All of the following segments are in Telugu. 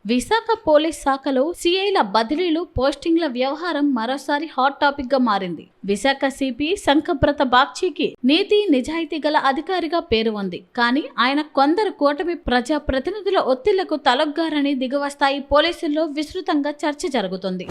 విశాఖ పోలీస్ శాఖలో సిఐల బదిలీలు పోస్టింగ్ల వ్యవహారం మరోసారి హాట్ టాపిక్ గా మారింది. విశాఖ సిపి శంఖబ్రత బాగ్చీకి నీతి నిజాయితీ గల అధికారిగా పేరు ఉంది. కానీ ఆయన కొందరు కూటమి ప్రజా ప్రతినిధుల ఒత్తిళ్లకు తలొగ్గారని దిగువ స్థాయి పోలీసుల్లో విస్తృతంగా చర్చ జరుగుతుంది.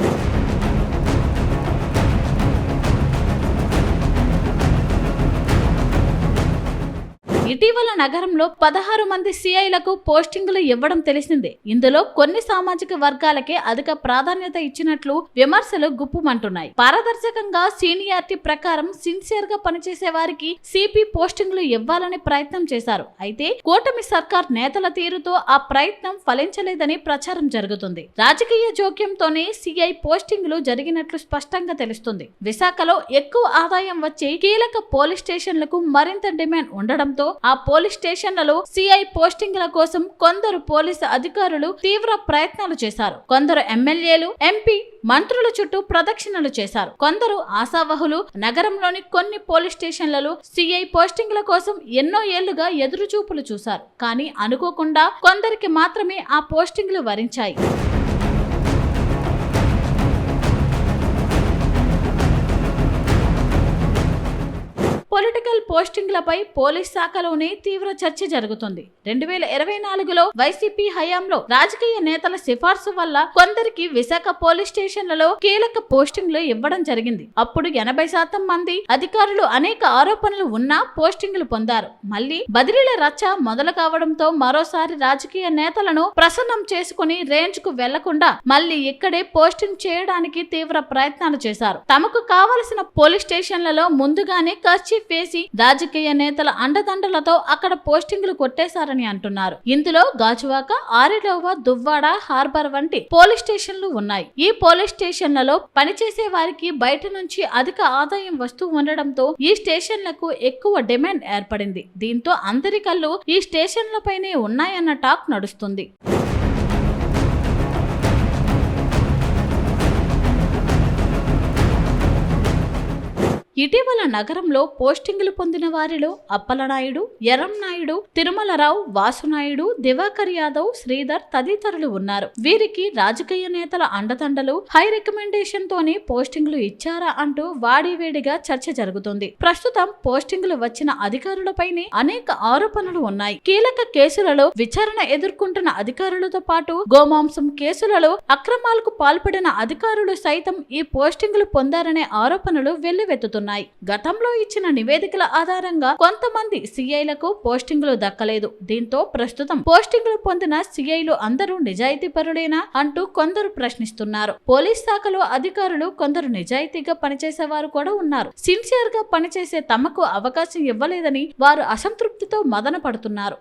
ఇటీవల నగరంలో 16 మంది సిఐలకు పోస్టింగులు ఇవ్వడం తెలిసిందే. ఇందులో కొన్ని సామాజిక వర్గాలకే అధిక ప్రాధాన్యత ఇచ్చినట్లు విమర్శలు గుప్పుమంటున్నాయి. పారదర్శకంగా సీనియారిటీ ప్రకారం సిన్సియర్ గా పనిచేసే వారికి సిపి పోస్టింగులు ఇవ్వాలని ప్రయత్నం చేశారు. అయితే కూటమి సర్కార్ నేతల తీరుతో ఆ ప్రయత్నం ఫలించలేదని ప్రచారం జరుగుతుంది. రాజకీయ జోక్యంతోనే సిఐ పోస్టింగులు జరిగినట్లు స్పష్టంగా తెలుస్తుంది. విశాఖలో ఎక్కువ ఆదాయం వచ్చే కీలక పోలీస్ స్టేషన్లకు మరింత డిమాండ్ ఉండడంతో ఆ పోలీస్ స్టేషన్లలో సిఐ పోస్టింగ్ల కోసం కొందరు పోలీసు అధికారులు తీవ్ర ప్రయత్నాలు చేశారు. కొందరు ఎమ్మెల్యేలు, ఎంపీ, మంత్రుల చుట్టూ ప్రదక్షిణలు చేశారు. కొందరు ఆశావహులు నగరంలోని కొన్ని పోలీస్ స్టేషన్లలో సిఐ పోస్టింగ్ల కోసం ఎన్నో ఏళ్లుగా ఎదురుచూపులు చూశారు. కానీ అనుకోకుండా కొందరికి మాత్రమే ఆ పోస్టింగ్లు వరించాయి. పొలిటికల్ పోస్టింగ్లపై పోలీస్ శాఖలోనే తీవ్ర చర్చ జరుగుతుంది. 2024లో వైసీపీ హయాంలో రాజకీయ నేతల సిఫార్సు వల్ల కొందరికి విశాఖ పోలీస్ స్టేషన్లలో కీలక పోస్టింగ్లు ఇవ్వడం జరిగింది. అప్పుడు 80% మంది అధికారులు అనేక ఆరోపణలు ఉన్నా పోస్టింగ్లు పొందారు. మళ్లీ బదిలీల రచ్చ మొదలు కావడంతో మరోసారి రాజకీయ నేతలను ప్రసన్నం చేసుకుని రేంజ్ కు వెళ్లకుండా మళ్లీ ఇక్కడే పోస్టింగ్ చేయడానికి తీవ్ర ప్రయత్నాలు చేశారు. తమకు కావలసిన పోలీస్ స్టేషన్లలో ముందుగానే ఖర్చు వేసి రాజకీయ నేతల అండదండలతో అక్కడ పోస్టింగులు కొట్టేశారని అంటున్నారు. ఇందులో గాజువాక, ఆరిలోవ, దువ్వాడ, హార్బర్ వంటి పోలీస్ స్టేషన్లు ఉన్నాయి. ఈ పోలీస్ స్టేషన్లలో పనిచేసే వారికి బయట నుంచి అధిక ఆదాయం వస్తూ ఉండడంతో ఈ స్టేషన్లకు ఎక్కువ డిమాండ్ ఏర్పడింది. దీంతో అందరి కళ్ళు ఈ స్టేషన్లపైనే ఉన్నాయన్న టాక్ నడుస్తుంది. ఇటీవల నగరంలో పోస్టింగులు పొందిన వారిలో అప్పలనాయుడు, ఎర్రంనాయుడు, తిరుమలరావు, వాసునాయుడు, దివాకర్ యాదవ్, శ్రీధర్ తదితరులు ఉన్నారు. వీరికి రాజకీయ నేతల అండదండలు, హై రికమెండేషన్ తోనే పోస్టింగులు ఇచ్చారా అంటూ వాడివేడిగా చర్చ జరుగుతుంది. ప్రస్తుతం పోస్టింగులు వచ్చిన అధికారులపైనే అనేక ఆరోపణలు ఉన్నాయి. కీలక కేసులలో విచారణ ఎదుర్కొంటున్న అధికారులతో పాటు గోమాంసం కేసులలో అక్రమాలకు పాల్పడిన అధికారులు సైతం ఈ పోస్టింగులు పొందారనే ఆరోపణలు వెల్లువెత్తుతున్నాయి. గతంలో ఇచ్చిన నివేదికల ఆధారంగా కొంతమంది సిఐలకు పోస్టింగులు దక్కలేదు. దీంతో ప్రస్తుతం పోస్టింగులు పొందిన సిఐలు అందరూ నిజాయితీ పరులేనా అంటూ కొందరు ప్రశ్నిస్తున్నారు. పోలీస్ శాఖలో అధికారులు కొందరు నిజాయితీగా పనిచేసేవారు కూడా ఉన్నారు. సిన్సియర్ గా పనిచేసే తమకు అవకాశం ఇవ్వలేదని వారు అసంతృప్తితో మదన పడుతున్నారు.